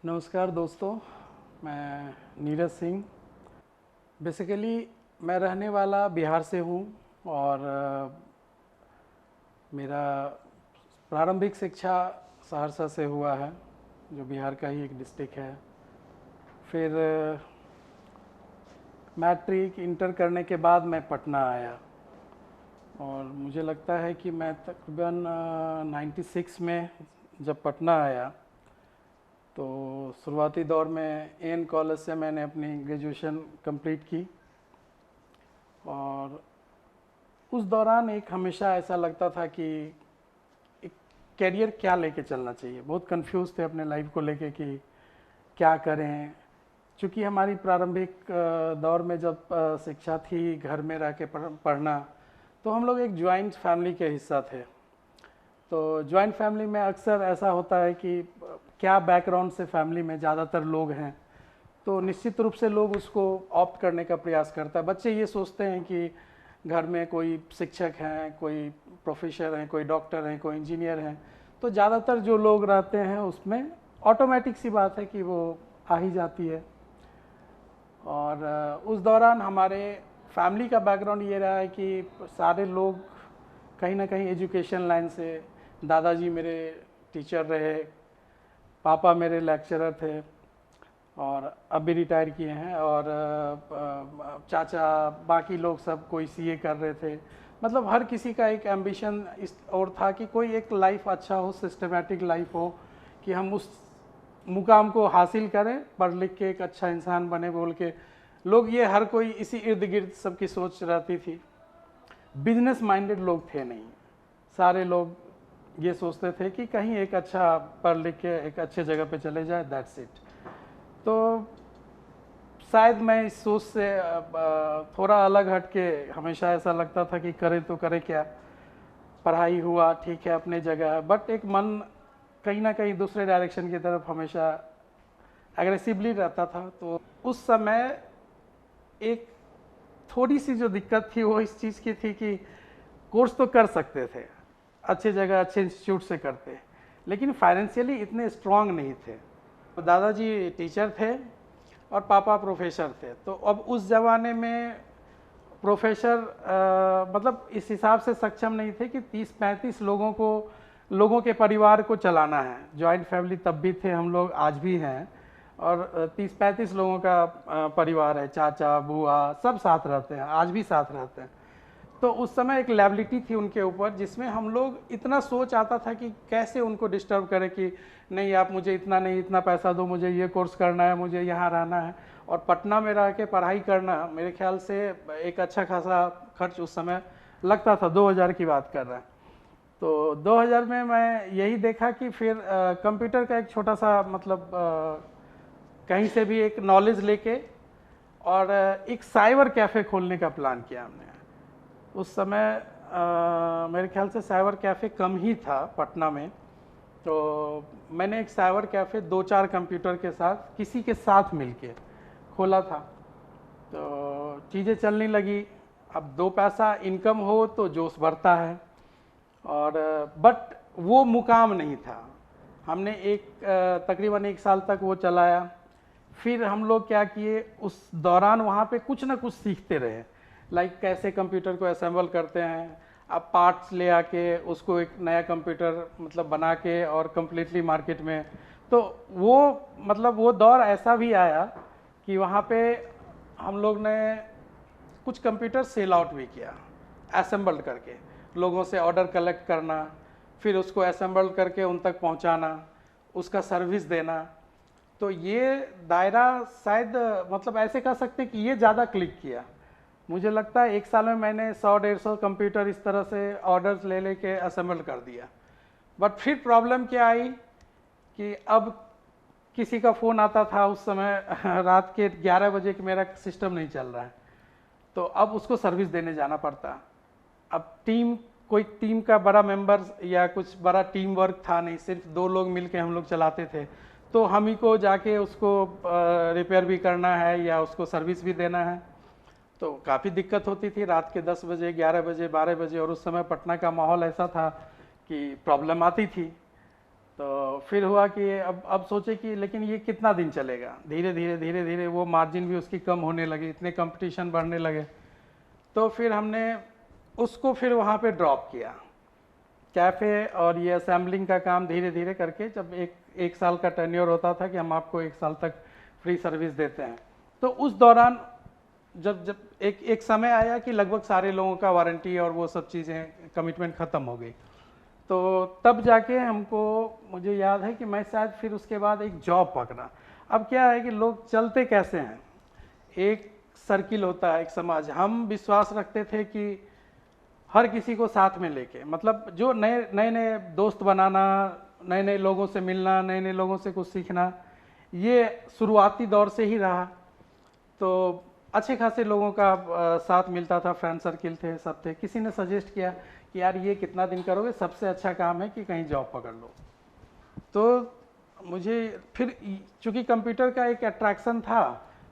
नमस्कार दोस्तों, मैं नीरज सिंह। बेसिकली मैं रहने वाला बिहार से हूँ और मेरा प्रारंभिक शिक्षा सहरसा से हुआ है, जो बिहार का ही एक डिस्ट्रिक्ट है। फिर मैट्रिक इंटर करने के बाद मैं पटना आया और मुझे लगता है कि मैं तकरीबन 96 में जब पटना आया तो शुरुआती दौर में एन कॉलेज से मैंने अपनी ग्रेजुएशन कंप्लीट की। और उस दौरान एक हमेशा ऐसा लगता था कि एक कैरियर क्या लेके चलना चाहिए। बहुत कंफ्यूज थे अपने लाइफ को लेके कि क्या करें। चूँकि हमारी प्रारंभिक दौर में जब शिक्षा थी घर में रह के पढ़ना, तो हम लोग एक जॉइंट फैमिली के हिस्सा थे। तो जॉइंट फैमिली में अक्सर ऐसा होता है कि क्या बैकग्राउंड से फैमिली में ज़्यादातर लोग हैं, तो निश्चित रूप से लोग उसको ऑप्ट करने का प्रयास करता है। बच्चे ये सोचते हैं कि घर में कोई शिक्षक हैं, कोई प्रोफेसर हैं, कोई डॉक्टर हैं, कोई इंजीनियर हैं, तो ज़्यादातर जो लोग रहते हैं उसमें ऑटोमेटिक सी बात है कि वो आ ही जाती है। और उस दौरान हमारे फैमिली का बैकग्राउंड ये रहा है कि सारे लोग कहीं ना कहीं एजुकेशन लाइन से, दादाजी मेरे टीचर रहे, पापा मेरे लेक्चरर थे और अब भी रिटायर किए हैं, और चाचा बाकी लोग सब कोई सीए कर रहे थे। मतलब हर किसी का एक एम्बिशन इस और था कि कोई एक लाइफ अच्छा हो, सिस्टमेटिक लाइफ हो, कि हम उस मुकाम को हासिल करें, पढ़ लिख के एक अच्छा इंसान बने बोल के लोग, ये हर कोई इसी इर्द गिर्द सबकी सोच रहती थी। बिजनेस माइंडेड लोग थे नहीं, सारे लोग ये सोचते थे कि कहीं एक अच्छा पढ़ लिख के एक अच्छे जगह पे चले जाए, दैट्स इट। तो शायद मैं इस सोच से थोड़ा अलग हट के हमेशा ऐसा लगता था कि करें तो करें क्या। पढ़ाई हुआ ठीक है अपने जगह, बट एक मन कहीं ना कहीं दूसरे डायरेक्शन की तरफ हमेशा एग्रेसिवली रहता था। तो उस समय एक थोड़ी सी जो दिक्कत थी वो इस चीज़ की थी कि कोर्स तो कर सकते थे, अच्छे जगह अच्छे इंस्टीट्यूट से करते, लेकिन फाइनेंशियली इतने स्ट्रांग नहीं थे। तो दादाजी टीचर थे और पापा प्रोफेसर थे। तो अब उस ज़माने में प्रोफेसर मतलब इस हिसाब से सक्षम नहीं थे कि 30-35 लोगों के परिवार को चलाना है। जॉइंट फैमिली तब भी थे हम लोग, आज भी हैं, और 30-35 लोगों का परिवार है, चाचा बुआ सब साथ रहते हैं, आज भी साथ रहते हैं। तो उस समय एक लायबिलिटी थी उनके ऊपर, जिसमें हम लोग इतना सोच आता था कि कैसे उनको डिस्टर्ब करें कि नहीं आप मुझे इतना नहीं, इतना पैसा दो, मुझे ये कोर्स करना है, मुझे यहाँ रहना है। और पटना में रह के पढ़ाई करना, मेरे ख्याल से एक अच्छा खासा खर्च उस समय लगता था। 2000 की बात कर रहे हैं। तो 2000 में मैं यही देखा कि फिर कंप्यूटर का एक छोटा सा मतलब कहीं से भी एक नॉलेज लेके और एक साइबर कैफ़े खोलने का प्लान किया हमने। उस समय मेरे ख्याल से साइबर कैफ़े कम ही था पटना में। तो मैंने एक साइबर कैफ़े 2-4 कंप्यूटर के साथ किसी के साथ मिलके खोला था। तो चीज़ें चलने लगी। अब 2 पैसा इनकम हो तो जोश बढ़ता है, और बट वो मुकाम नहीं था। हमने तकरीबन 1 साल तक वो चलाया। फिर हम लोग क्या किए, उस दौरान वहाँ पे कुछ ना कुछ सीखते रहे, लाइक कैसे कंप्यूटर को असेंबल करते हैं। अब पार्ट्स ले आके उसको एक नया कंप्यूटर मतलब बना के और कम्प्लीटली मार्केट में। तो वो मतलब वो दौर ऐसा भी आया कि वहाँ पे हम लोग ने कुछ कंप्यूटर सेल आउट भी किया, असेंबल करके लोगों से ऑर्डर कलेक्ट करना, फिर उसको असेंबल करके उन तक पहुँचाना, उसका सर्विस देना। तो ये दायरा शायद मतलब ऐसे कह सकते कि ये ज़्यादा क्लिक किया। मुझे लगता है 1 साल में मैंने 100-150 कंप्यूटर इस तरह से ऑर्डर्स ले लेके असेंबल कर दिया। बट फिर प्रॉब्लम क्या आई कि अब किसी का फ़ोन आता था उस समय रात के 11 बजे कि मेरा सिस्टम नहीं चल रहा है, तो अब उसको सर्विस देने जाना पड़ता। अब कोई टीम का बड़ा मेंबर या कुछ बड़ा टीम वर्क था नहीं, सिर्फ 2 लोग मिलके हम लोग चलाते थे। तो हम ही को जाके उसको रिपेयर भी करना है या उसको सर्विस भी देना है। तो काफ़ी दिक्कत होती थी रात के 10 बजे, 11 बजे, 12 बजे। और उस समय पटना का माहौल ऐसा था कि प्रॉब्लम आती थी। तो फिर हुआ कि अब सोचे कि लेकिन ये कितना दिन चलेगा, धीरे धीरे वो मार्जिन भी उसकी कम होने लगी, इतने कंपटीशन बढ़ने लगे। तो फिर हमने उसको फिर वहाँ पे ड्रॉप किया, कैफ़े और ये असेंबलिंग का काम धीरे धीरे करके, जब एक साल का टेन्योर होता था कि हम आपको 1 साल तक फ्री सर्विस देते हैं। तो उस दौरान जब एक समय आया कि लगभग सारे लोगों का वारंटी और वो सब चीज़ें कमिटमेंट ख़त्म हो गई। तो तब जाके हमको, मुझे याद है कि मैं शायद फिर उसके बाद एक जॉब पकड़ा। अब क्या है कि लोग चलते कैसे हैं, एक सर्किल होता है, एक समाज। हम विश्वास रखते थे कि हर किसी को साथ में लेके, मतलब जो नए नए दोस्त बनाना, नए नए लोगों से मिलना, नए नए लोगों से कुछ सीखना, ये शुरुआती दौर से ही रहा। तो अच्छे खासे लोगों का साथ मिलता था, फ्रेंड सर्किल थे, सब थे। किसी ने सजेस्ट किया कि यार ये कितना दिन करोगे, सबसे अच्छा काम है कि कहीं जॉब पकड़ लो। तो मुझे फिर, चूँकि कंप्यूटर का एक अट्रैक्शन था,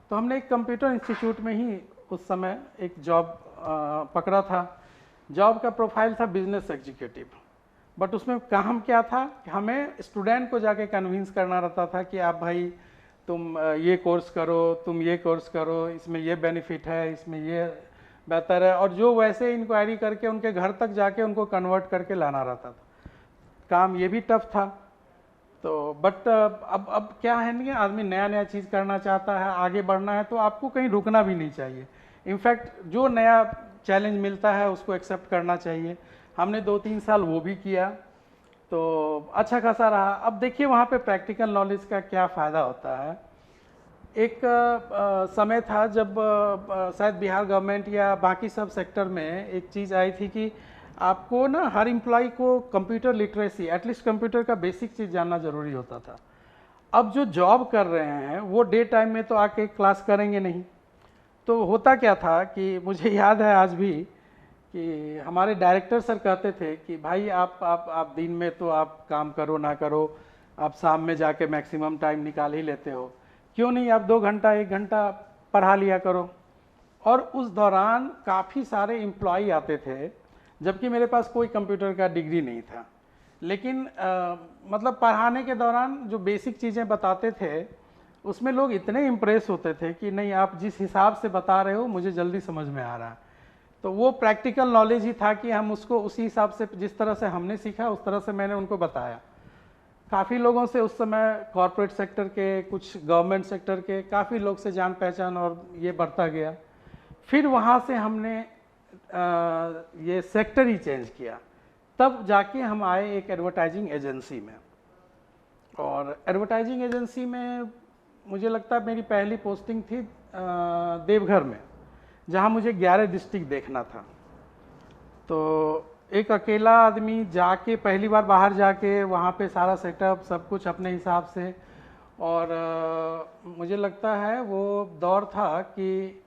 तो हमने एक कंप्यूटर इंस्टीट्यूट में ही उस समय एक जॉब पकड़ा था। जॉब का प्रोफाइल था बिजनेस एग्जीक्यूटिव, बट उसमें काम क्या था कि हमें स्टूडेंट को जाके कन्विंस करना रहता था कि आप भाई तुम ये कोर्स करो, तुम ये कोर्स करो, इसमें ये बेनिफिट है, इसमें ये बेहतर है, और जो वैसे इंक्वायरी करके उनके घर तक जाके उनको कन्वर्ट करके लाना रहता था। काम ये भी टफ था। तो बट अब क्या है नहीं, आदमी नया नया चीज़ करना चाहता है, आगे बढ़ना है, तो आपको कहीं रुकना भी नहीं चाहिए। इनफैक्ट जो नया चैलेंज मिलता है उसको एक्सेप्ट करना चाहिए। हमने 2-3 साल वो भी किया, तो अच्छा खासा रहा। अब देखिए वहाँ पे प्रैक्टिकल नॉलेज का क्या फ़ायदा होता है। एक समय था जब शायद बिहार गवर्नमेंट या बाकी सब सेक्टर में एक चीज़ आई थी कि आपको ना हर एम्प्लॉय को कंप्यूटर लिटरेसी, एटलीस्ट कंप्यूटर का बेसिक चीज़ जानना ज़रूरी होता था। अब जो जॉब कर रहे हैं वो डे टाइम में तो आके क्लास करेंगे नहीं। तो होता क्या था कि मुझे याद है आज भी कि हमारे डायरेक्टर सर कहते थे कि भाई आप दिन में तो आप काम करो ना करो, आप शाम में जाके मैक्सिमम टाइम निकाल ही लेते हो, क्यों नहीं आप 2 घंटा 1 घंटा पढ़ा लिया करो। और उस दौरान काफ़ी सारे एम्प्लॉय आते थे, जबकि मेरे पास कोई कंप्यूटर का डिग्री नहीं था, लेकिन मतलब पढ़ाने के दौरान जो बेसिक चीज़ें बताते थे उसमें लोग इतने इम्प्रेस होते थे कि नहीं आप जिस हिसाब से बता रहे हो मुझे जल्दी समझ में आ रहा है। तो वो प्रैक्टिकल नॉलेज ही था कि हम उसको उसी हिसाब से, जिस तरह से हमने सीखा उस तरह से मैंने उनको बताया। काफ़ी लोगों से उस समय, कॉरपोरेट सेक्टर के, कुछ गवर्नमेंट सेक्टर के, काफ़ी लोग से जान पहचान और ये बढ़ता गया। फिर वहाँ से हमने ये सेक्टर ही चेंज किया, तब जाके हम आए एक एडवर्टाइजिंग एजेंसी में। और एडवर्टाइजिंग एजेंसी में मुझे लगता है मेरी पहली पोस्टिंग थी देवघर में, जहाँ मुझे 11 डिस्ट्रिक्ट देखना था। तो एक अकेला आदमी जाके, पहली बार बाहर जाके वहाँ पे सारा सेटअप सब कुछ अपने हिसाब से, और मुझे लगता है वो दौर था कि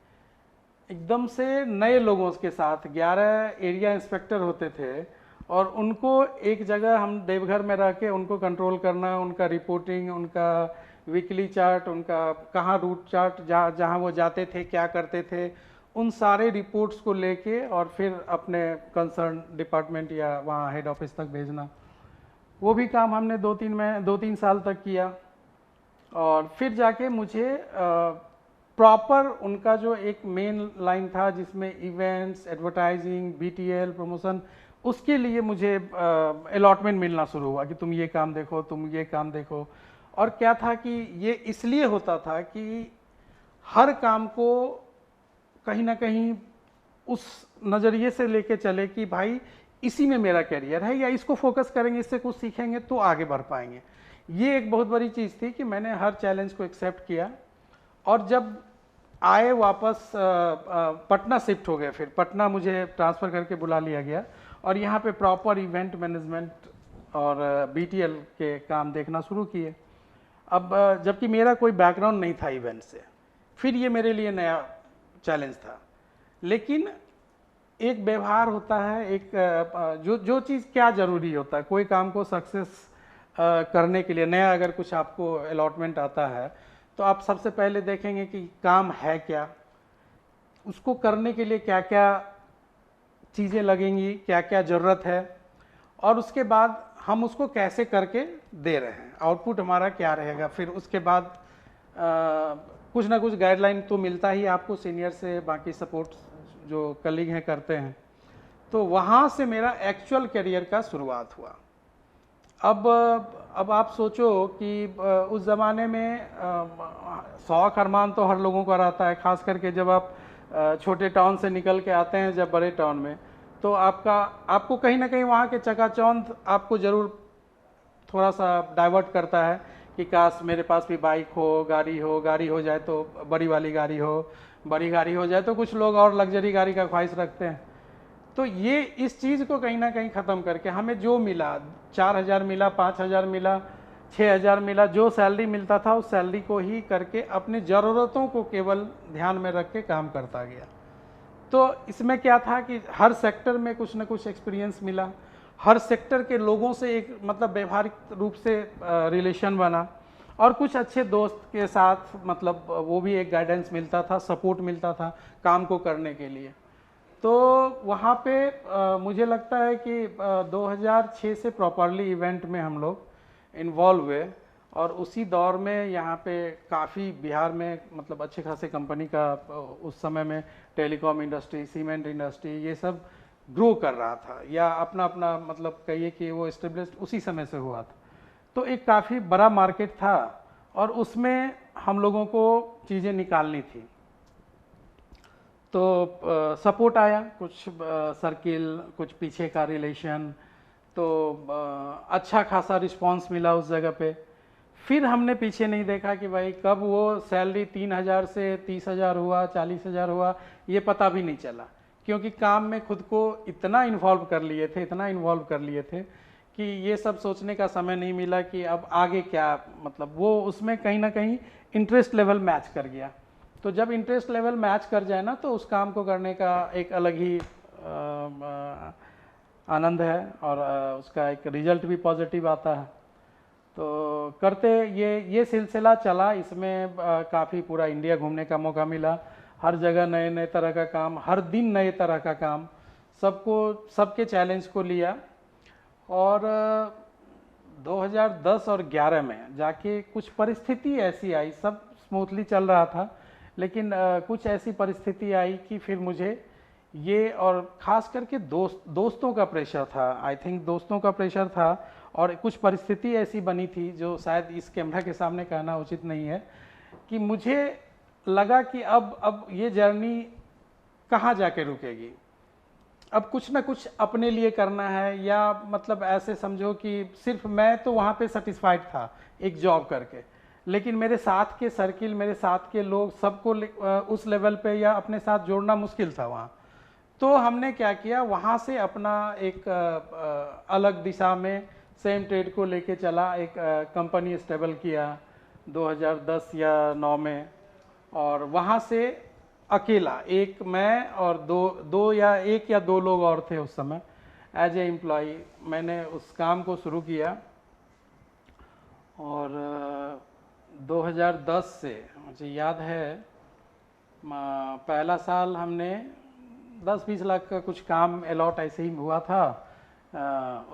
एकदम से नए लोगों के साथ 11 एरिया इंस्पेक्टर होते थे, और उनको एक जगह हम देवघर में रह के उनको कंट्रोल करना, उनका रिपोर्टिंग, उनका वीकली चार्ट, उनका कहाँ रूट चार्ट, जहाँ वो जाते थे क्या करते थे, उन सारे रिपोर्ट्स को लेके और फिर अपने कंसर्न डिपार्टमेंट या वहाँ हेड ऑफिस तक भेजना। वो भी काम हमने 2-3 साल तक किया। और फिर जाके मुझे प्रॉपर उनका जो एक मेन लाइन था जिसमें इवेंट्स, एडवर्टाइजिंग, बीटीएल, प्रमोशन, उसके लिए मुझे अलॉटमेंट मिलना शुरू हुआ कि तुम ये काम देखो, तुम ये काम देखो। और क्या था कि ये इसलिए होता था कि हर काम को कहीं ना कहीं उस नज़रिए से लेके चले कि भाई इसी में मेरा करियर है, या इसको फोकस करेंगे, इससे कुछ सीखेंगे तो आगे बढ़ पाएंगे। ये एक बहुत बड़ी चीज़ थी कि मैंने हर चैलेंज को एक्सेप्ट किया। और जब आए वापस पटना शिफ्ट हो गए, फिर पटना मुझे ट्रांसफ़र करके बुला लिया गया, और यहाँ पे प्रॉपर इवेंट मैनेजमेंट और बीटीएल के काम देखना शुरू किए। अब जबकि मेरा कोई बैकग्राउंड नहीं था इवेंट से, फिर ये मेरे लिए नया चैलेंज था। लेकिन एक व्यवहार होता है, एक जो चीज़ क्या ज़रूरी होता है, कोई काम को सक्सेस करने के लिए, नया अगर कुछ आपको अलॉटमेंट आता है तो आप सबसे पहले देखेंगे कि काम है क्या, उसको करने के लिए क्या क्या चीज़ें लगेंगी, क्या क्या ज़रूरत है, और उसके बाद हम उसको कैसे करके दे रहे हैं, आउटपुट हमारा क्या रहेगा। फिर उसके बाद कुछ ना कुछ गाइडलाइन तो मिलता ही आपको सीनियर से, बाकी सपोर्ट जो कलीग हैं करते हैं। तो वहाँ से मेरा एक्चुअल करियर का शुरुआत हुआ। अब आप सोचो कि उस ज़माने में शौक अरमान तो हर लोगों का रहता है, खास करके जब आप छोटे टाउन से निकल के आते हैं जब बड़े टाउन में, तो आपको कहीं ना कहीं वहाँ के चकाचौंध आपको ज़रूर थोड़ा सा डाइवर्ट करता है कि काश मेरे पास भी बाइक हो, गाड़ी हो जाए तो बड़ी वाली गाड़ी हो, बड़ी गाड़ी हो जाए तो कुछ लोग और लग्जरी गाड़ी का ख्वाहिश रखते हैं। तो ये इस चीज़ को कहीं ना कहीं ख़त्म करके हमें जो मिला, 4,000 मिला, 5,000 मिला, 6,000 मिला, जो सैलरी मिलता था उस सैलरी को ही करके अपनी ज़रूरतों को केवल ध्यान में रख के काम करता गया। तो इसमें क्या था कि हर सेक्टर में कुछ ना कुछ एक्सपीरियंस मिला, हर सेक्टर के लोगों से एक मतलब व्यवहारिक रूप से रिलेशन बना, और कुछ अच्छे दोस्त के साथ मतलब वो भी एक गाइडेंस मिलता था, सपोर्ट मिलता था काम को करने के लिए। तो वहाँ पे मुझे लगता है कि 2006 से प्रॉपरली इवेंट में हम लोग इन्वॉल्व हुए, और उसी दौर में यहाँ पे काफ़ी बिहार में मतलब अच्छे खासे कंपनी का उस समय में टेलीकॉम इंडस्ट्री, सीमेंट इंडस्ट्री, ये सब ग्रो कर रहा था, या अपना अपना मतलब कहिए कि वो एस्टेब्लिश उसी समय से हुआ था। तो एक काफ़ी बड़ा मार्केट था और उसमें हम लोगों को चीज़ें निकालनी थी। तो सपोर्ट आया, कुछ सर्किल, कुछ पीछे का रिलेशन, तो अच्छा खासा रिस्पांस मिला उस जगह पे। फिर हमने पीछे नहीं देखा कि भाई कब वो सैलरी 3,000 से 30,000 हुआ, 40,000 हुआ, ये पता भी नहीं चला, क्योंकि काम में खुद को इतना इन्वॉल्व कर लिए थे कि ये सब सोचने का समय नहीं मिला कि अब आगे क्या, मतलब वो उसमें कहीं ना कहीं इंटरेस्ट लेवल मैच कर गया। तो जब इंटरेस्ट लेवल मैच कर जाए ना, तो उस काम को करने का एक अलग ही आनंद है, और उसका एक रिजल्ट भी पॉजिटिव आता है। तो करते ये सिलसिला चला, इसमें काफ़ी पूरा इंडिया घूमने का मौका मिला, हर जगह नए नए तरह का काम, हर दिन नए तरह का काम, सबके चैलेंज को लिया। और 2010 और 11 में जाके कुछ परिस्थिति ऐसी आई, सब स्मूथली चल रहा था, लेकिन कुछ ऐसी परिस्थिति आई कि फिर मुझे ये, और ख़ास करके दोस्तों का प्रेशर था, आई थिंक दोस्तों का प्रेशर था, और कुछ परिस्थिति ऐसी बनी थी जो शायद इस कैमरा के सामने कहना उचित नहीं है, कि मुझे लगा कि अब ये जर्नी कहाँ जाके रुकेगी, अब कुछ ना कुछ अपने लिए करना है, या मतलब ऐसे समझो कि सिर्फ मैं तो वहाँ पे सेटिस्फाइड था एक जॉब करके, लेकिन मेरे साथ के सर्किल, मेरे साथ के लोग, सबको उस लेवल पे या अपने साथ जोड़ना मुश्किल था वहाँ। तो हमने क्या किया, वहाँ से अपना एक अलग दिशा में सेम ट्रेड को लेके चला, एक कंपनी स्टेबल किया 2010 या 9 में, और वहाँ से अकेला, एक मैं और एक या दो लोग और थे उस समय, एज ए एम्प्लॉई मैंने उस काम को शुरू किया। और 2010 से मुझे याद है पहला साल हमने 10-20 लाख का कुछ काम अलॉट ऐसे ही हुआ था।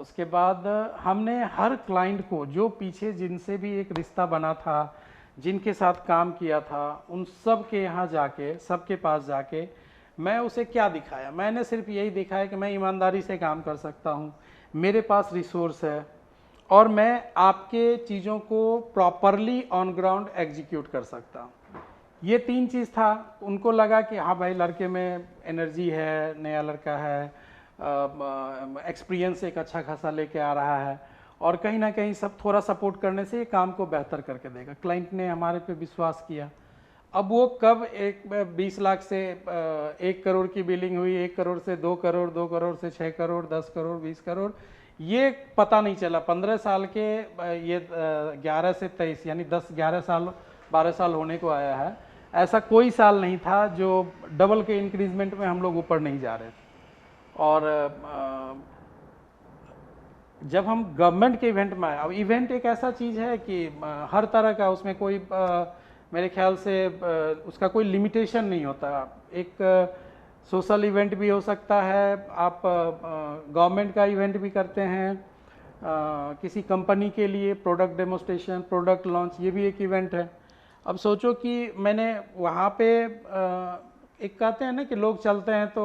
उसके बाद हमने हर क्लाइंट को, जो पीछे जिनसे भी एक रिश्ता बना था, जिनके साथ काम किया था, उन सब के यहाँ जाके, सबके पास जाके मैं उसे क्या दिखाया, मैंने सिर्फ यही दिखाया कि मैं ईमानदारी से काम कर सकता हूँ, मेरे पास रिसोर्स है, और मैं आपके चीज़ों को प्रॉपरली ऑन ग्राउंड एग्जीक्यूट कर सकता हूँ। ये 3 चीज़ था। उनको लगा कि हाँ भाई, लड़के में एनर्जी है, नया लड़का है, एक्सपीरियंस एक अच्छा खासा लेके आ रहा है, और कहीं ना कहीं सब थोड़ा सपोर्ट करने से ये काम को बेहतर करके देगा। क्लाइंट ने हमारे पे विश्वास किया। अब वो कब 20 लाख से 1 करोड़ की बिलिंग हुई, 1 करोड़ से 2 करोड़, 2 करोड़ से 6 करोड़, 10 करोड़, 20 करोड़, ये पता नहीं चला। 15 साल के ये 11 से 23 यानी 10-11 साल 12 साल होने को आया है, ऐसा कोई साल नहीं था जो डबल के इंक्रीजमेंट में हम लोग ऊपर नहीं जा रहे थे। और जब हम गवर्नमेंट के इवेंट में आए, अब इवेंट एक ऐसा चीज़ है कि हर तरह का, उसमें कोई मेरे ख्याल से उसका कोई लिमिटेशन नहीं होता। एक सोशल इवेंट भी हो सकता है, आप गवर्नमेंट का इवेंट भी करते हैं, किसी कंपनी के लिए प्रोडक्ट डेमोस्ट्रेशन, प्रोडक्ट लॉन्च, ये भी एक इवेंट है। अब सोचो कि मैंने वहाँ पे एक कहते हैं ना कि लोग चलते हैं तो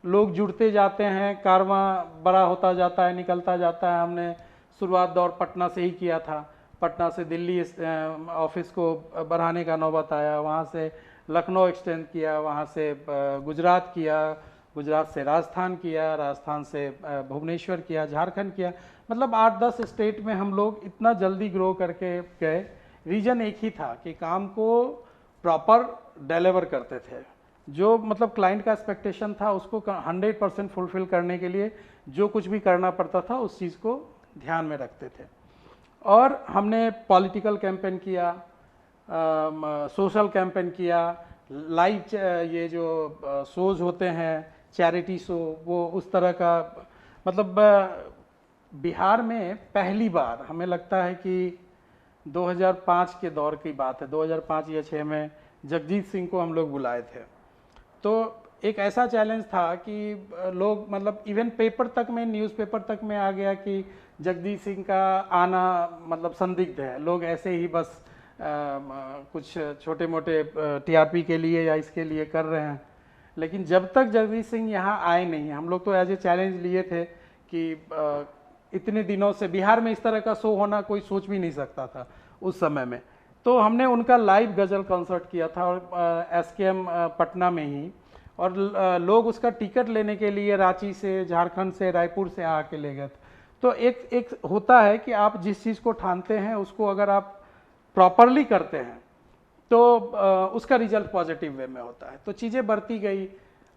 लोग जुड़ते जाते हैं, कारवां बड़ा होता जाता है, निकलता जाता है। हमने शुरुआत दौर पटना से ही किया था, पटना से दिल्ली ऑफिस को बढ़ाने का नौबत आया, वहाँ से लखनऊ एक्सटेंड किया, वहाँ से गुजरात किया, गुजरात से राजस्थान किया, राजस्थान से भुवनेश्वर किया, झारखंड किया। मतलब 8-10 स्टेट में हम लोग इतना जल्दी ग्रो करके गए। रीजन एक ही था कि काम को प्रॉपर डिलीवर करते थे। जो मतलब क्लाइंट का एक्सपेक्टेशन था उसको 100% फुलफिल करने के लिए जो कुछ भी करना पड़ता था उस चीज़ को ध्यान में रखते थे। और हमने पॉलिटिकल कैंपेन किया, सोशल कैंपेन किया, लाइव ये जो शोज होते हैं चैरिटी शो, वो उस तरह का। मतलब बिहार में पहली बार हमें लगता है कि 2005 के दौर की बात है, 2005 या 6 में जगजीत सिंह को हम लोग बुलाए थे। तो एक ऐसा चैलेंज था कि लोग मतलब इवन पेपर तक में, न्यूज़पेपर तक में आ गया कि जगजीत सिंह का आना मतलब संदिग्ध है। लोग ऐसे ही बस कुछ छोटे मोटे टीआरपी के लिए या इसके लिए कर रहे हैं। लेकिन जब तक जगजीत सिंह यहाँ आए नहीं, हम लोग तो एज ए चैलेंज लिए थे कि इतने दिनों से बिहार में इस तरह का शो होना कोई सोच भी नहीं सकता था उस समय में। तो हमने उनका लाइव गज़ल कॉन्सर्ट किया था और एसकेएम पटना में ही। और लोग उसका टिकट लेने के लिए रांची से, झारखंड से, रायपुर से आके ले गए थे। तो एक होता है कि आप जिस चीज़ को ठानते हैं उसको अगर आप प्रॉपरली करते हैं तो उसका रिजल्ट पॉजिटिव वे में होता है। तो चीज़ें बढ़ती गई।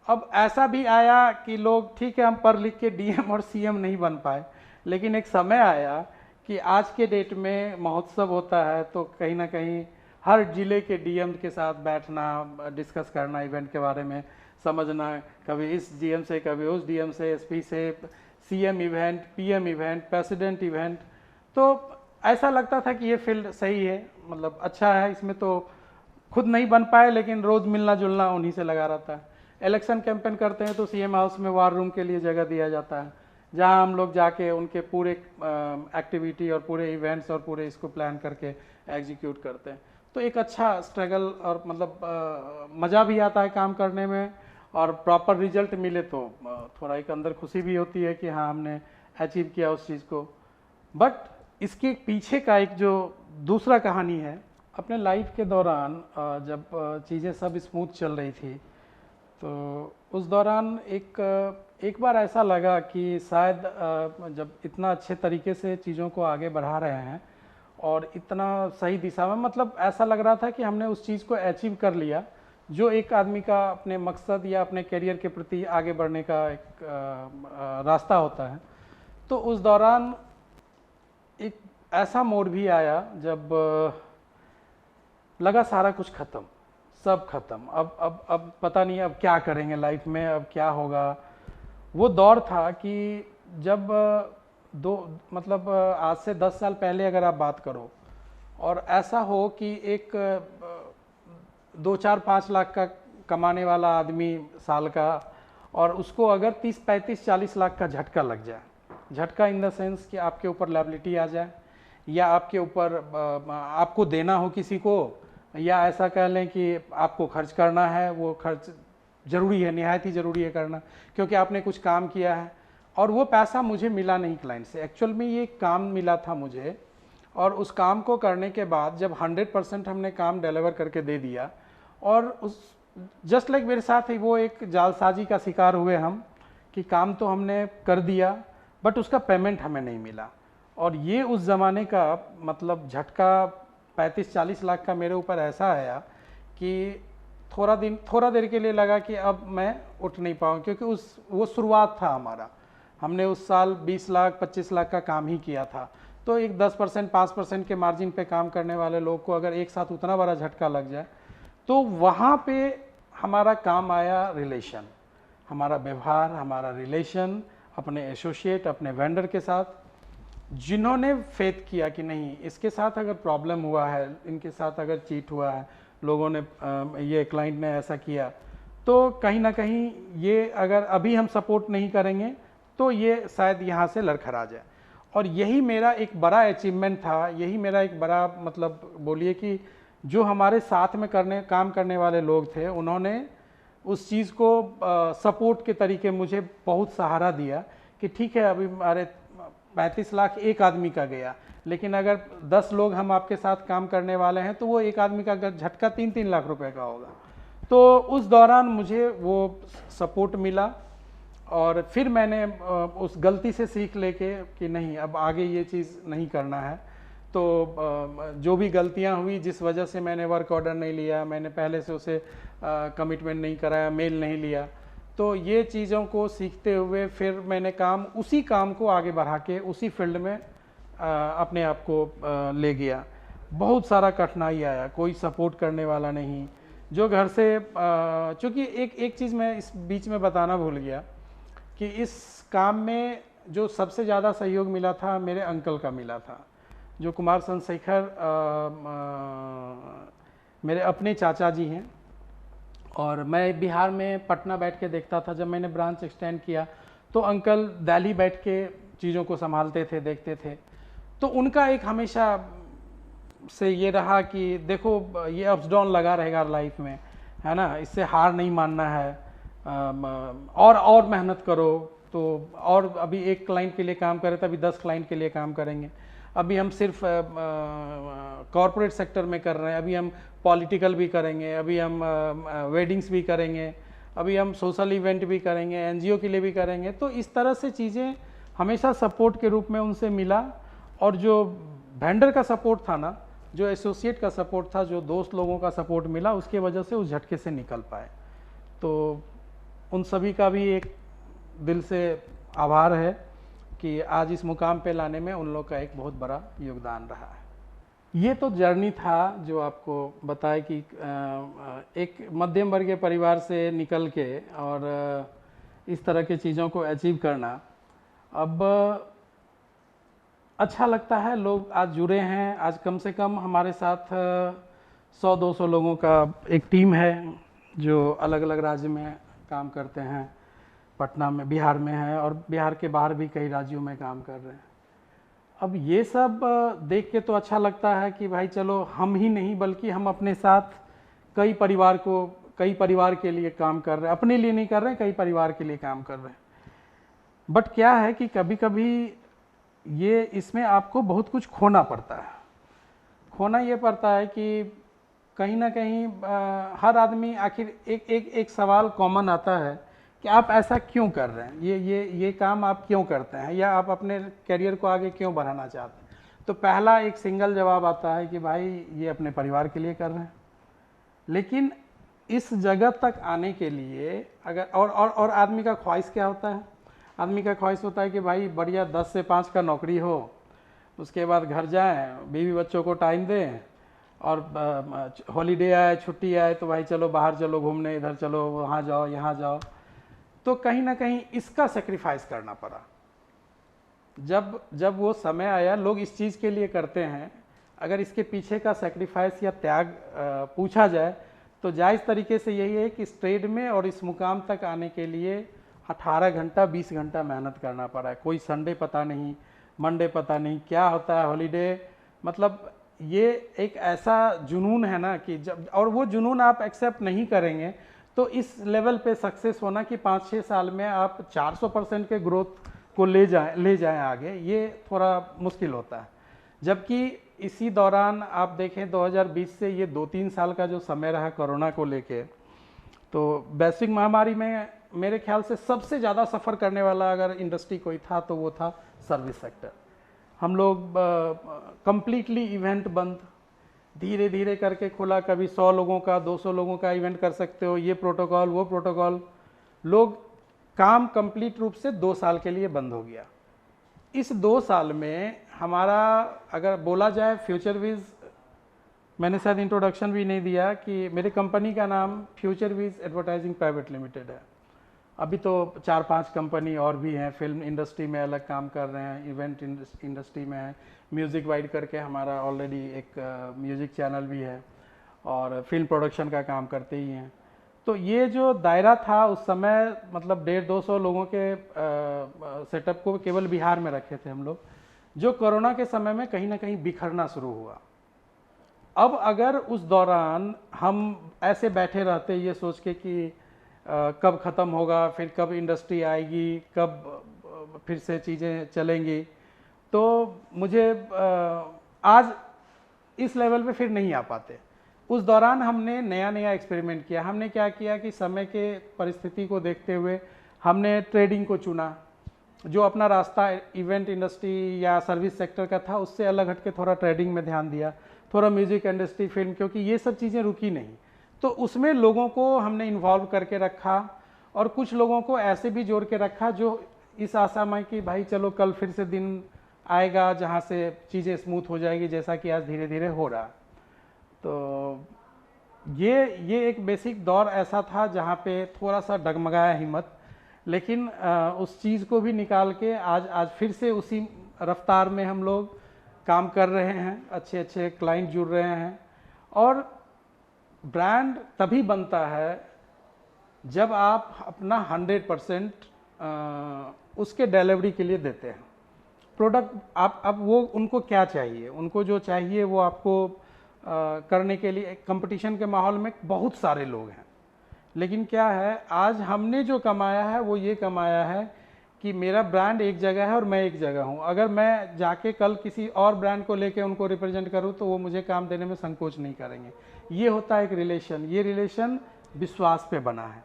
अब ऐसा भी आया कि लोग, ठीक है हम पढ़ लिख के डीएम और सीएम नहीं बन पाए, लेकिन एक समय आया कि आज के डेट में महोत्सव होता है तो कहीं ना कहीं हर जिले के डीएम के साथ बैठना, डिस्कस करना, इवेंट के बारे में समझना, कभी इस डीएम से, कभी उस डीएम से, एसपी से, CM event, PM event, president event. तो ऐसा लगता था कि ये फील्ड सही है, मतलब अच्छा है, इसमें तो खुद नहीं बन पाए लेकिन रोज़ मिलना जुलना उन्हीं से लगा रहता है। इलेक्शन कैंपेन करते हैं तो सीएम हाउस में वार रूम के लिए जगह दिया जाता है, जहां हम लोग जाके उनके पूरे एक्टिविटी और पूरे इवेंट्स और पूरे इसको प्लान करके एग्जीक्यूट करते हैं। तो एक अच्छा स्ट्रगल और मतलब मज़ा भी आता है काम करने में, और प्रॉपर रिजल्ट मिले तो थोड़ा एक अंदर खुशी भी होती है कि हाँ हमने अचीव किया उस चीज़ को। बट इसके पीछे का एक जो दूसरा कहानी है, अपने लाइफ के दौरान जब चीज़ें सब स्मूथ चल रही थी तो उस दौरान एक बार ऐसा लगा कि शायद जब इतना अच्छे तरीके से चीज़ों को आगे बढ़ा रहे हैं और इतना सही दिशा में, मतलब ऐसा लग रहा था कि हमने उस चीज़ को अचीव कर लिया जो एक आदमी का अपने मकसद या अपने करियर के प्रति आगे बढ़ने का एक रास्ता होता है। तो उस दौरान एक ऐसा मोड़ भी आया जब लगा सारा कुछ खत्म, सब खत्म, अब पता नहीं अब क्या करेंगे लाइफ में, अब क्या होगा। वो दौर था कि जब मतलब आज से 10 साल पहले अगर आप बात करो और ऐसा हो कि एक 2-4-5 लाख का कमाने वाला आदमी साल का, और उसको अगर 30-35-40 लाख का झटका लग जाए, झटका इन द सेंस कि आपके ऊपर लायबिलिटी आ जाए या आपके ऊपर आपको देना हो किसी को, या ऐसा कह लें कि आपको खर्च करना है, वो खर्च ज़रूरी है, निहायत ही ज़रूरी है करना, क्योंकि आपने कुछ काम किया है और वो पैसा मुझे मिला नहीं क्लाइंट से, एक्चुअल में ये काम मिला था मुझे। और उस काम को करने के बाद जब 100% हमने काम डिलीवर करके दे दिया, और उस जस्ट लाइक मेरे साथ ही वो एक जालसाजी का शिकार हुए हम कि काम तो हमने कर दिया बट उसका पेमेंट हमें नहीं मिला। और ये उस ज़माने का मतलब झटका 35-40 लाख का मेरे ऊपर ऐसा आया कि थोड़ा देर के लिए लगा कि अब मैं उठ नहीं पाऊँ, क्योंकि वो शुरुआत था हमारा, हमने उस साल 20 लाख 25 लाख का काम ही किया था। तो एक 10% 5% के मार्जिन पे काम करने वाले लोग को अगर एक साथ उतना बड़ा झटका लग जाए, तो वहाँ पे हमारा काम आया रिलेशन, हमारा व्यवहार, हमारा रिलेशन अपने एसोसिएट, अपने वेंडर के साथ, जिन्होंने फेथ किया कि नहीं इसके साथ अगर प्रॉब्लम हुआ है, इनके साथ अगर चीट हुआ है, लोगों ने ये क्लाइंट ने ऐसा किया, तो कहीं ना कहीं ये अगर अभी हम सपोर्ट नहीं करेंगे तो ये शायद यहाँ से लड़खड़ा जाए। और यही मेरा एक बड़ा अचीवमेंट था, यही मेरा एक बड़ा मतलब बोलिए कि जो हमारे साथ में काम करने वाले लोग थे उन्होंने उस चीज़ को सपोर्ट के तरीके मुझे बहुत सहारा दिया कि ठीक है अभी हमारे 35 लाख एक आदमी का गया, लेकिन अगर 10 लोग हम आपके साथ काम करने वाले हैं तो वो एक आदमी का झटका 3-3 लाख रुपए का होगा। तो उस दौरान मुझे वो सपोर्ट मिला और फिर मैंने उस गलती से सीख लेके कि नहीं अब आगे ये चीज़ नहीं करना है। तो जो भी गलतियां हुई जिस वजह से मैंने वर्क ऑर्डर नहीं लिया, मैंने पहले से उसे कमिटमेंट नहीं कराया, मेल नहीं लिया, तो ये चीज़ों को सीखते हुए फिर मैंने उसी काम को आगे बढ़ा के उसी फील्ड में अपने आप को ले गया। बहुत सारा कठिनाई आया, कोई सपोर्ट करने वाला नहीं, जो घर से चूँकि एक चीज़ मैं इस बीच में बताना भूल गया कि इस काम में जो सबसे ज़्यादा सहयोग मिला था मेरे अंकल का मिला था, जो कुमार चंद्रशेखर मेरे अपने चाचा जी हैं। और मैं बिहार में पटना बैठ के देखता था, जब मैंने ब्रांच एक्सटेंड किया तो अंकल दिल्ली बैठ के चीज़ों को संभालते थे, देखते थे। तो उनका एक हमेशा से ये रहा कि देखो ये अप्स डाउन लगा रहेगा लाइफ में, है ना, इससे हार नहीं मानना है, और मेहनत करो। तो और अभी एक क्लाइंट के लिए काम करें तो अभी 10 क्लाइंट के लिए काम करेंगे, अभी हम सिर्फ कॉरपोरेट सेक्टर में कर रहे हैं, अभी हम पॉलिटिकल भी करेंगे, अभी हम वेडिंग्स भी करेंगे, अभी हम सोशल इवेंट भी करेंगे, एनजीओ के लिए भी करेंगे। तो इस तरह से चीज़ें हमेशा सपोर्ट के रूप में उनसे मिला। और जो वेंडर का सपोर्ट था ना, जो एसोसिएट का सपोर्ट था, जो दोस्त लोगों का सपोर्ट मिला, उसके वजह से उस झटके से निकल पाए। तो उन सभी का भी एक दिल से आभार है कि आज इस मुकाम पे लाने में उन लोग का एक बहुत बड़ा योगदान रहा है। ये तो जर्नी था जो आपको बताया कि एक मध्यम वर्गीय परिवार से निकल के और इस तरह की चीज़ों को अचीव करना। अब अच्छा लगता है, लोग आज जुड़े हैं, आज कम से कम हमारे साथ 100-200 लोगों का एक टीम है जो अलग अलग राज्य में काम करते हैं। पटना में, बिहार में है और बिहार के बाहर भी कई राज्यों में काम कर रहे हैं। अब ये सब देख के तो अच्छा लगता है कि भाई चलो हम ही नहीं बल्कि हम अपने साथ कई परिवार के लिए काम कर रहे हैं, अपने लिए नहीं कर रहे हैं, कई परिवार के लिए काम कर रहे हैं। बट क्या है कि कभी कभी ये इसमें आपको बहुत कुछ खोना पड़ता है। खोना ये पड़ता है कि कहीं ना कहीं हर आदमी आखिर एक सवाल कॉमन आता है कि आप ऐसा क्यों कर रहे हैं, ये काम आप क्यों करते हैं, या आप अपने करियर को आगे क्यों बढ़ाना चाहते हैं। तो पहला एक सिंगल जवाब आता है कि भाई ये अपने परिवार के लिए कर रहे हैं। लेकिन इस जगह तक आने के लिए अगर और आदमी का ख्वाहिश क्या होता है, आदमी का ख्वाहिश होता है कि भाई बढ़िया 10 से 5 का नौकरी हो, उसके बाद घर जाएं, बीवी बच्चों को टाइम दें, और हॉलीडे आए, छुट्टी आए तो भाई चलो बाहर चलो घूमने, इधर चलो, वहाँ जाओ, यहाँ जाओ। तो कहीं ना कहीं इसका सेक्रीफाइस करना पड़ा। जब वो समय आया, लोग इस चीज़ के लिए करते हैं, अगर इसके पीछे का सेक्रीफाइस या त्याग पूछा जाए तो जायज़ तरीके से यही है कि इस ट्रेड में और इस मुकाम तक आने के लिए 18 घंटा 20 घंटा मेहनत करना पड़ा है। कोई संडे पता नहीं, मंडे पता नहीं, क्या होता है हॉलीडे, मतलब ये एक ऐसा जुनून है ना कि जब, और वो जुनून आप एक्सेप्ट नहीं करेंगे तो इस लेवल पे सक्सेस होना कि 5-6 साल में आप 400% के ग्रोथ को ले जाएं आगे, ये थोड़ा मुश्किल होता है। जबकि इसी दौरान आप देखें 2020 से ये 2-3 साल का जो समय रहा कोरोना को लेके, तो वैश्विक महामारी में मेरे ख्याल से सबसे ज़्यादा सफ़र करने वाला अगर इंडस्ट्री कोई था तो वो था सर्विस सेक्टर। हम लोग कंप्लीटली इवेंट बंद, धीरे धीरे करके खुला, कभी 100 लोगों का 200 लोगों का इवेंट कर सकते हो, ये प्रोटोकॉल वो प्रोटोकॉल, लोग काम कंप्लीट रूप से 2 साल के लिए बंद हो गया। इस 2 साल में हमारा अगर बोला जाए फ्यूचरविज, मैंने शायद इंट्रोडक्शन भी नहीं दिया कि मेरी कंपनी का नाम फ्यूचरविज एडवर्टाइजिंग प्राइवेट लिमिटेड है। अभी तो 4-5 कंपनी और भी हैं, फिल्म इंडस्ट्री में अलग काम कर रहे हैं, इवेंट इंडस्ट्री में है, म्यूज़िक वाइड करके हमारा ऑलरेडी एक म्यूज़िक चैनल भी है, और फिल्म प्रोडक्शन का काम करते ही हैं। तो ये जो दायरा था उस समय, मतलब 150-200 लोगों के सेटअप को केवल बिहार में रखे थे हम लोग। जो कोरोना के समय में कहीं ना कहीं बिखरना शुरू हुआ। अब अगर उस दौरान हम ऐसे बैठे रहते ये सोच के कि कब ख़त्म होगा, फिर कब इंडस्ट्री आएगी, कब फिर से चीज़ें चलेंगी, तो मुझे आज इस लेवल पे फिर नहीं आ पाते। उस दौरान हमने नया नया एक्सपेरिमेंट किया। हमने क्या किया कि समय के परिस्थिति को देखते हुए हमने ट्रेडिंग को चुना, जो अपना रास्ता इवेंट इंडस्ट्री या सर्विस सेक्टर का था उससे अलग हट के थोड़ा ट्रेडिंग में ध्यान दिया, थोड़ा म्यूज़िक इंडस्ट्री, फिल्म, क्योंकि ये सब चीज़ें रुकी नहीं। तो उसमें लोगों को हमने इन्वॉल्व करके रखा और कुछ लोगों को ऐसे भी जोड़ के रखा जो इस आशा में कि भाई चलो कल फिर से दिन आएगा जहाँ से चीज़ें स्मूथ हो जाएगी, जैसा कि आज धीरे धीरे हो रहा। तो ये एक बेसिक दौर ऐसा था जहाँ पे थोड़ा सा डगमगाया हिम्मत, लेकिन उस चीज़ को भी निकाल के आज फिर से उसी रफ्तार में हम लोग काम कर रहे हैं, अच्छे अच्छे क्लाइंट जुड़ रहे हैं। और ब्रांड तभी बनता है जब आप अपना 100% उसके डिलीवरी के लिए देते हैं। प्रोडक्ट आप अब वो उनको क्या चाहिए, उनको जो चाहिए वो आपको करने के लिए कंपटीशन के माहौल में बहुत सारे लोग हैं। लेकिन क्या है, आज हमने जो कमाया है वो ये कमाया है कि मेरा ब्रांड एक जगह है और मैं एक जगह हूँ। अगर मैं जाके कल किसी और ब्रांड को लेके उनको रिप्रेजेंट करूँ तो वो मुझे काम देने में संकोच नहीं करेंगे। ये होता है एक रिलेशन, ये रिलेशन विश्वास पे बना है,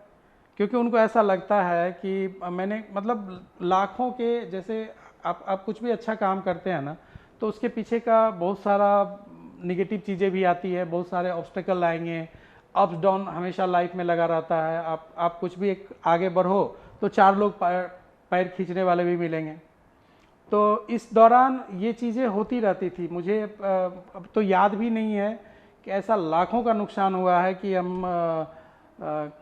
क्योंकि उनको ऐसा लगता है कि मैंने मतलब लाखों के, जैसे आप कुछ भी अच्छा काम करते हैं ना तो उसके पीछे का बहुत सारा निगेटिव चीज़ें भी आती है, बहुत सारे ऑब्स्टेकल आएंगे, अप्स डाउन हमेशा लाइफ में लगा रहता है। आप कुछ भी एक आगे बढ़ो तो 4 लोग पैर खींचने वाले भी मिलेंगे। तो इस दौरान ये चीज़ें होती रहती थी। मुझे अब तो याद भी नहीं है कि ऐसा लाखों का नुकसान हुआ है कि हम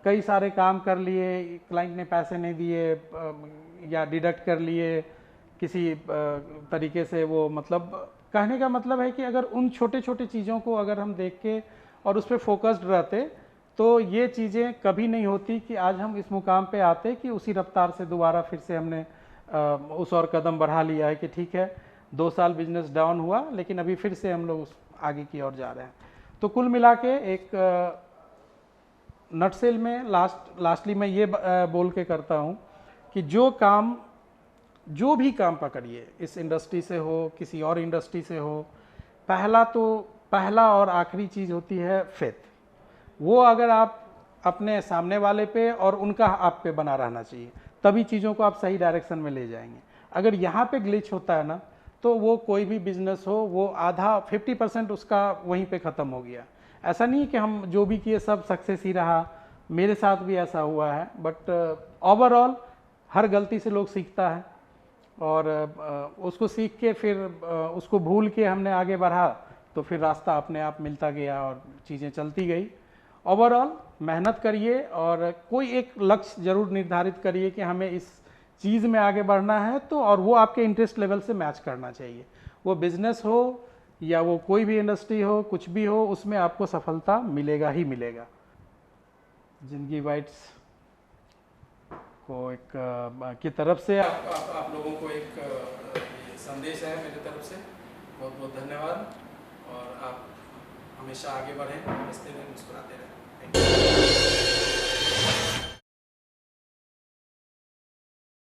कई सारे काम कर लिए, क्लाइंट ने पैसे नहीं दिए या डिडक्ट कर लिए किसी तरीके से। वो मतलब कहने का मतलब है कि अगर उन छोटे छोटे चीज़ों को अगर हम देख के और उस पर फोकस्ड रहते तो ये चीज़ें कभी नहीं होती कि आज हम इस मुकाम पे आते कि उसी रफ्तार से दोबारा फिर से हमने उस और कदम बढ़ा लिया है कि ठीक है 2 साल बिजनेस डाउन हुआ लेकिन अभी फिर से हम लोग उस आगे की ओर जा रहे हैं। तो कुल मिला के एक नटसेल में लास्टली मैं ये बोल के करता हूँ कि जो भी काम पकड़िए, इस इंडस्ट्री से हो किसी और इंडस्ट्री से हो, पहला और आखिरी चीज़ होती है फेथ। वो अगर आप अपने सामने वाले पे और उनका आप पे बना रहना चाहिए, तभी चीज़ों को आप सही डायरेक्शन में ले जाएंगे। अगर यहाँ पे ग्लिच होता है ना तो वो कोई भी बिजनेस हो वो आधा 50% उसका वहीं पे ख़त्म हो गया। ऐसा नहीं कि हम जो भी किए सब सक्सेस ही रहा, मेरे साथ भी ऐसा हुआ है, बट ओवरऑल हर गलती से लोग सीखता है और उसको सीख के फिर उसको भूल के हमने आगे बढ़ा तो फिर रास्ता अपने आप मिलता गया और चीज़ें चलती गई। ओवरऑल मेहनत करिए और कोई एक लक्ष्य जरूर निर्धारित करिए कि हमें इस चीज़ में आगे बढ़ना है, तो और वो आपके इंटरेस्ट लेवल से मैच करना चाहिए। वो बिजनेस हो या वो कोई भी इंडस्ट्री हो, कुछ भी हो, उसमें आपको सफलता मिलेगा ही मिलेगा। जिंदगी बाइट्स को एक की तरफ से आप लोगों को एक संदेश है मेरी तरफ से। बहुत बहुत धन्यवाद और आप हमेशा आगे बढ़ें, हंसते रहें, मुस्कुराते रहें। Thank you.